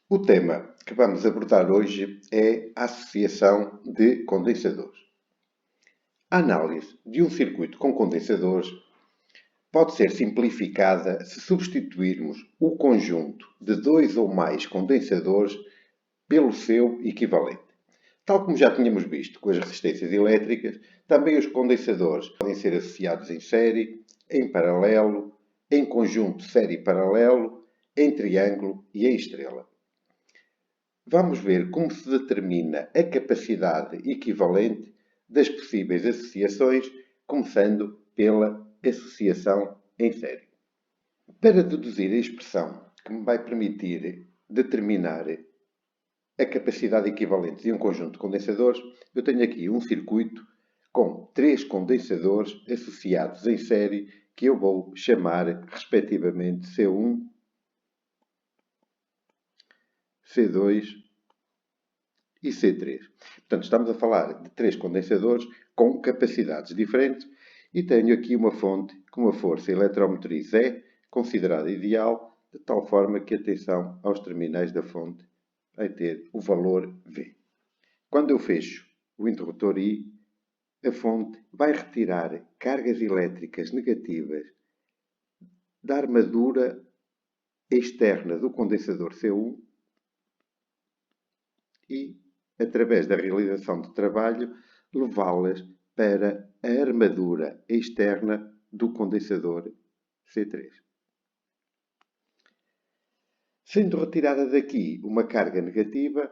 O tema que vamos abordar hoje é a associação de condensadores. A análise de um circuito com condensadores pode ser simplificada se substituirmos o conjunto de dois ou mais condensadores pelo seu equivalente. Tal como já tínhamos visto com as resistências elétricas, também os condensadores podem ser associados em série, em paralelo, em conjunto série-paralelo, em triângulo e em estrela. Vamos ver como se determina a capacidade equivalente das possíveis associações, começando pela associação em série. Para deduzir a expressão que me vai permitir determinar a capacidade equivalente de um conjunto de condensadores, eu tenho aqui um circuito com três condensadores associados em série que eu vou chamar respectivamente C1, C2 e C3. Portanto, estamos a falar de três condensadores com capacidades diferentes e tenho aqui uma fonte com uma força eletromotriz E considerada ideal, de tal forma que a tensão aos terminais da fonte vai ter o valor V. Quando eu fecho o interruptor I, a fonte vai retirar cargas elétricas negativas da armadura externa do condensador C1 e, através da realização de trabalho, levá-las para a armadura externa do condensador C3. Sendo retirada daqui uma carga negativa,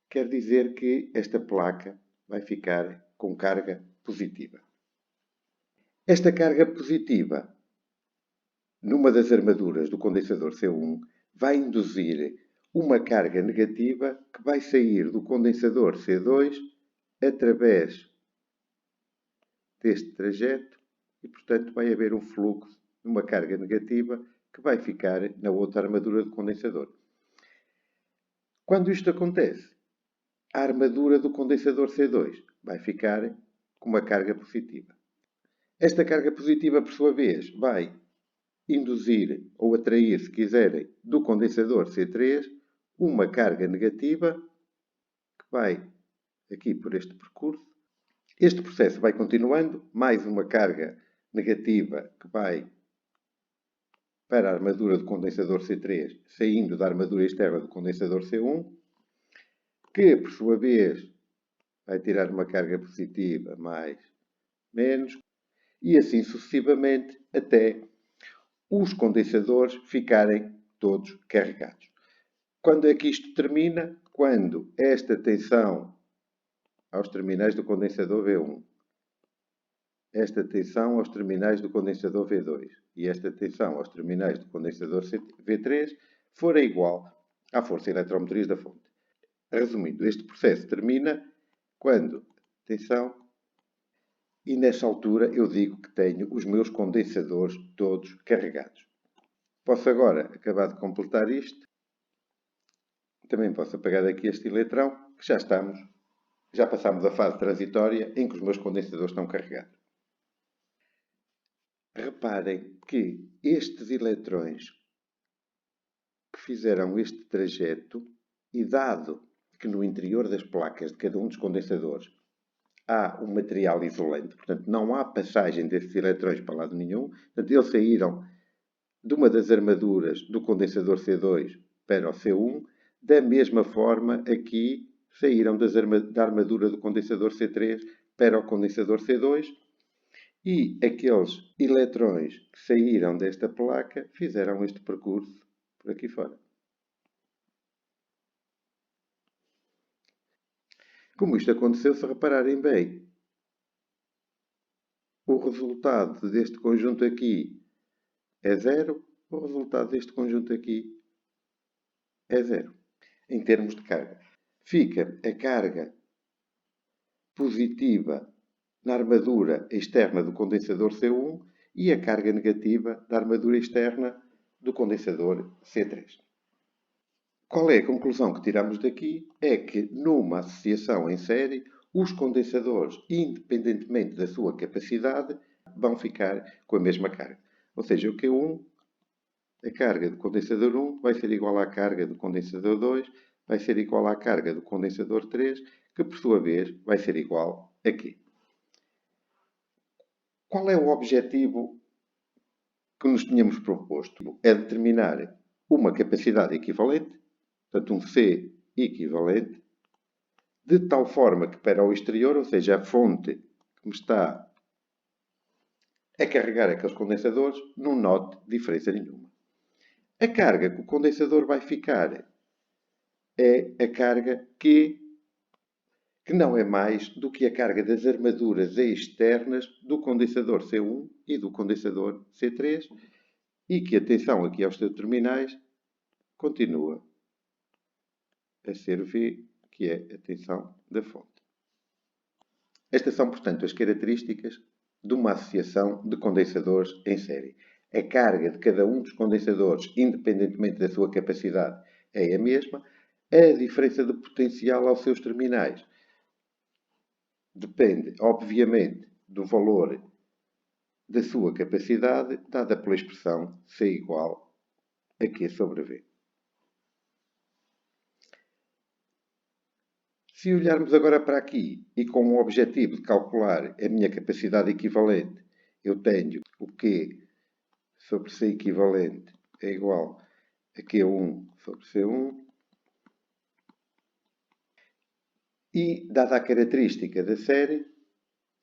quer dizer que esta placa vai ficar com carga positiva. Esta carga positiva, numa das armaduras do condensador C1, vai induzir uma carga negativa que vai sair do condensador C2 através deste trajeto e, portanto, vai haver um fluxo de uma carga negativa que vai ficar na outra armadura do condensador. Quando isto acontece, a armadura do condensador C2 vai ficar com uma carga positiva. Esta carga positiva, por sua vez, vai induzir ou atrair, se quiserem, do condensador C3 uma carga negativa que vai aqui por este percurso. Este processo vai continuando, mais uma carga negativa que vai para a armadura do condensador C3, saindo da armadura externa do condensador C1, que, por sua vez, vai tirar uma carga positiva mais, menos, e assim sucessivamente até os condensadores ficarem todos carregados. Quando é que isto termina? Quando esta tensão aos terminais do condensador V1, esta tensão aos terminais do condensador V2 e esta tensão aos terminais do condensador V3 for igual à força eletromotriz da fonte. Resumindo, este processo termina quando tensão e nessa altura eu digo que tenho os meus condensadores todos carregados. Posso agora acabar de completar isto. Também posso apagar daqui este eletrão, que já passamos a fase transitória em que os meus condensadores estão carregados. Reparem que estes eletrões que fizeram este trajeto, e dado que no interior das placas de cada um dos condensadores há um material isolante, portanto não há passagem destes eletrões para lado nenhum, portanto eles saíram de uma das armaduras do condensador C2 para o C1, da mesma forma aqui saíram da armadura do condensador C3 para o condensador C2 e aqueles eletrões que saíram desta placa fizeram este percurso por aqui fora. Como isto aconteceu, se repararem bem, o resultado deste conjunto aqui é zero, o resultado deste conjunto aqui é zero, em termos de carga. Fica a carga positiva na armadura externa do condensador C1 e a carga negativa da armadura externa do condensador C3. Qual é a conclusão que tiramos daqui? É que numa associação em série, os condensadores, independentemente da sua capacidade, vão ficar com a mesma carga. Ou seja, o Q1 A carga do condensador 1 vai ser igual à carga do condensador 2, vai ser igual à carga do condensador 3, que por sua vez vai ser igual a quê? Qual é o objetivo que nos tínhamos proposto? É determinar uma capacidade equivalente, portanto um C equivalente, de tal forma que para o exterior, ou seja, a fonte que me está a carregar aqueles condensadores, não note diferença nenhuma. A carga que o condensador vai ficar é a carga que não é mais do que a carga das armaduras externas do condensador C1 e do condensador C3 e que, atenção aqui aos seus terminais, continua a ser V, que é a tensão da fonte. Estas são, portanto, as características de uma associação de condensadores em série. A carga de cada um dos condensadores, independentemente da sua capacidade, é a mesma. A diferença de potencial aos seus terminais depende, obviamente, do valor da sua capacidade, dada pela expressão C igual a Q sobre V. Se olharmos agora para aqui e com o objetivo de calcular a minha capacidade equivalente, eu tenho o Q sobre C equivalente é igual a Q1 sobre C1 e, dada a característica da série,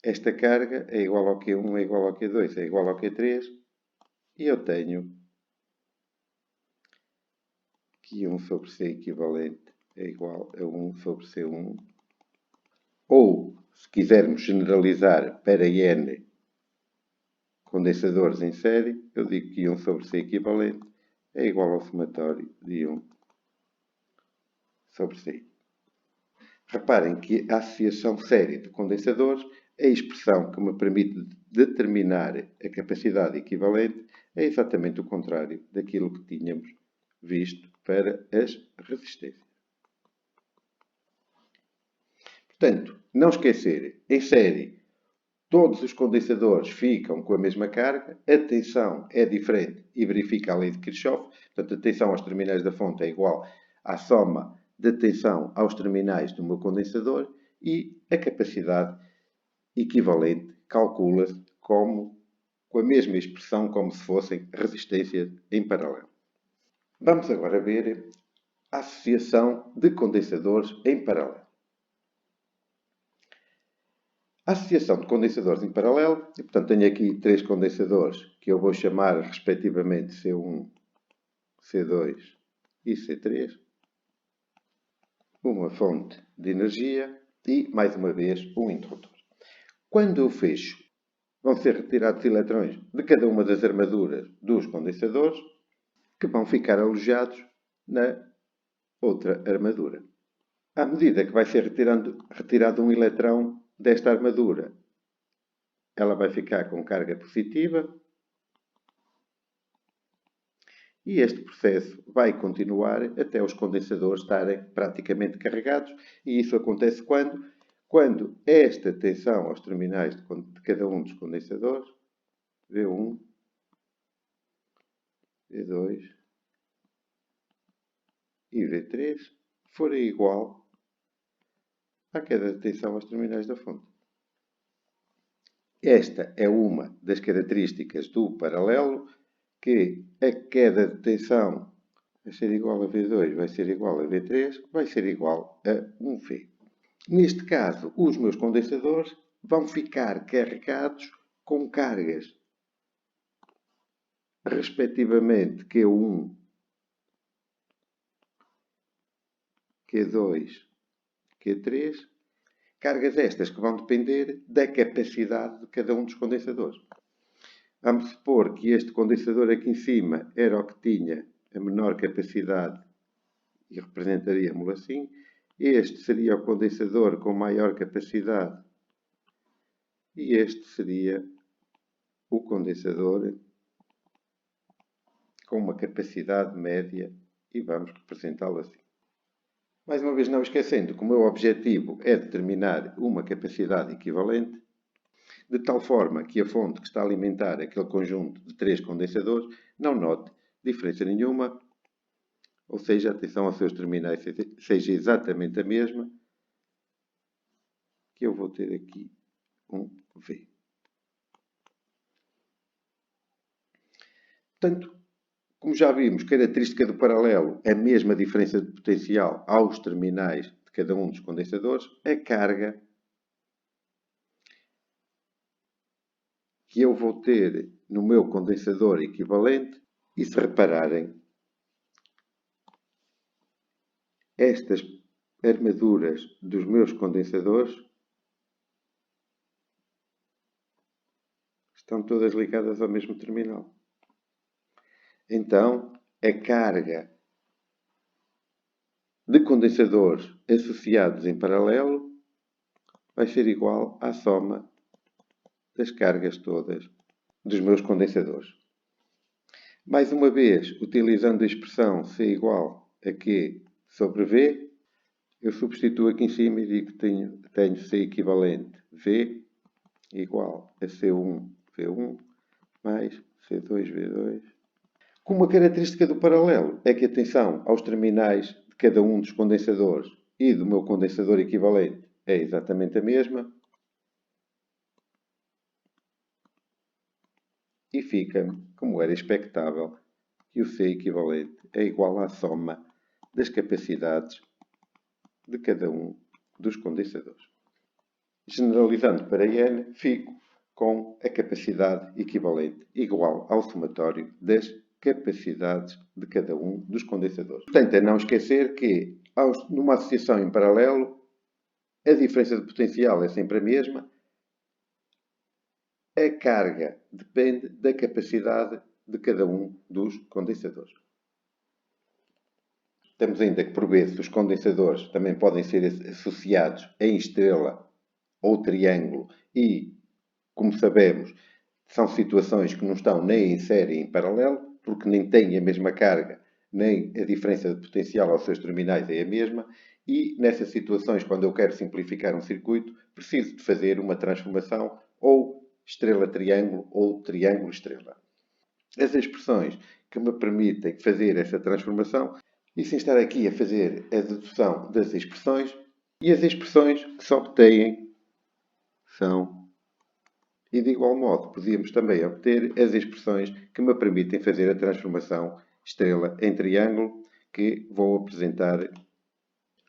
esta carga é igual ao Q1, é igual ao Q2, é igual ao Q3 e eu tenho Q1 sobre C equivalente é igual a 1 sobre C1 ou, se quisermos generalizar para N condensadores em série, eu digo que 1 sobre C equivalente é igual ao somatório de 1 sobre C. Reparem que a associação série de condensadores, a expressão que me permite determinar a capacidade equivalente, é exatamente o contrário daquilo que tínhamos visto para as resistências. Portanto, não esquecer, em série, todos os condensadores ficam com a mesma carga, a tensão é diferente e verifica a lei de Kirchhoff, portanto, a tensão aos terminais da fonte é igual à soma da tensão aos terminais do meu condensador e a capacidade equivalente calcula-se com a mesma expressão como se fossem resistências em paralelo. Vamos agora ver a associação de condensadores em paralelo. A associação de condensadores em paralelo, e portanto tenho aqui três condensadores que eu vou chamar respectivamente C1, C2 e C3, uma fonte de energia e, mais uma vez, um interruptor. Quando eu fecho, vão ser retirados eletrões de cada uma das armaduras dos condensadores que vão ficar alojados na outra armadura. À medida que vai ser retirado um eletrão desta armadura, ela vai ficar com carga positiva e este processo vai continuar até os condensadores estarem praticamente carregados e isso acontece quando esta tensão aos terminais de cada um dos condensadores, V1, V2 e V3, for igual à queda de tensão aos terminais da fonte. Esta é uma das características do paralelo, que a queda de tensão vai ser igual a V2, vai ser igual a V3, vai ser igual a 1V. Neste caso, os meus condensadores vão ficar carregados com cargas respectivamente Q1, Q2, Q3, cargas estas que vão depender da capacidade de cada um dos condensadores. Vamos supor que este condensador aqui em cima era o que tinha a menor capacidade e representaríamos assim. Este seria o condensador com maior capacidade e este seria o condensador com uma capacidade média e vamos representá-lo assim. Mais uma vez, não esquecendo que o meu objetivo é determinar uma capacidade equivalente, de tal forma que a fonte que está a alimentar aquele conjunto de três condensadores não note diferença nenhuma, ou seja, a tensão aos seus terminais seja exatamente a mesma, que eu vou ter aqui um V. Portanto, como já vimos, característica do paralelo é a mesma diferença de potencial aos terminais de cada um dos condensadores, a carga que eu vou ter no meu condensador equivalente, e se repararem, estas armaduras dos meus condensadores estão todas ligadas ao mesmo terminal. Então, a carga de condensadores associados em paralelo vai ser igual à soma das cargas todas dos meus condensadores. Mais uma vez, utilizando a expressão C igual a Q sobre V, eu substituo aqui em cima e digo que tenho C equivalente V igual a C1 V1 mais C2 V2. Como a característica do paralelo é que a tensão aos terminais de cada um dos condensadores e do meu condensador equivalente é exatamente a mesma, e fica, como era expectável, que o C equivalente é igual à soma das capacidades de cada um dos condensadores. Generalizando para N, fico com a capacidade equivalente igual ao somatório das capacidades de cada um dos condensadores. Portanto, é não esquecer que, numa associação em paralelo, a diferença de potencial é sempre a mesma. A carga depende da capacidade de cada um dos condensadores. Temos ainda que, por vezes, os condensadores também podem ser associados em estrela ou triângulo e, como sabemos, são situações que não estão nem em série em paralelo, porque nem têm a mesma carga, nem a diferença de potencial aos seus terminais é a mesma, e nessas situações, quando eu quero simplificar um circuito, preciso de fazer uma transformação ou estrela-triângulo ou triângulo-estrela. As expressões que me permitem fazer essa transformação, e sem estar aqui a fazer a dedução das expressões, e as expressões que se obtêm são. E de igual modo, podíamos também obter as expressões que me permitem fazer a transformação estrela em triângulo, que vou apresentar.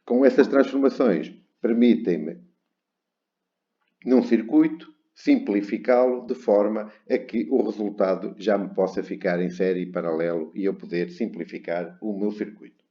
Com essas transformações, permitem-me, num circuito, simplificá-lo de forma a que o resultado já me possa ficar em série paralelo e eu poder simplificar o meu circuito.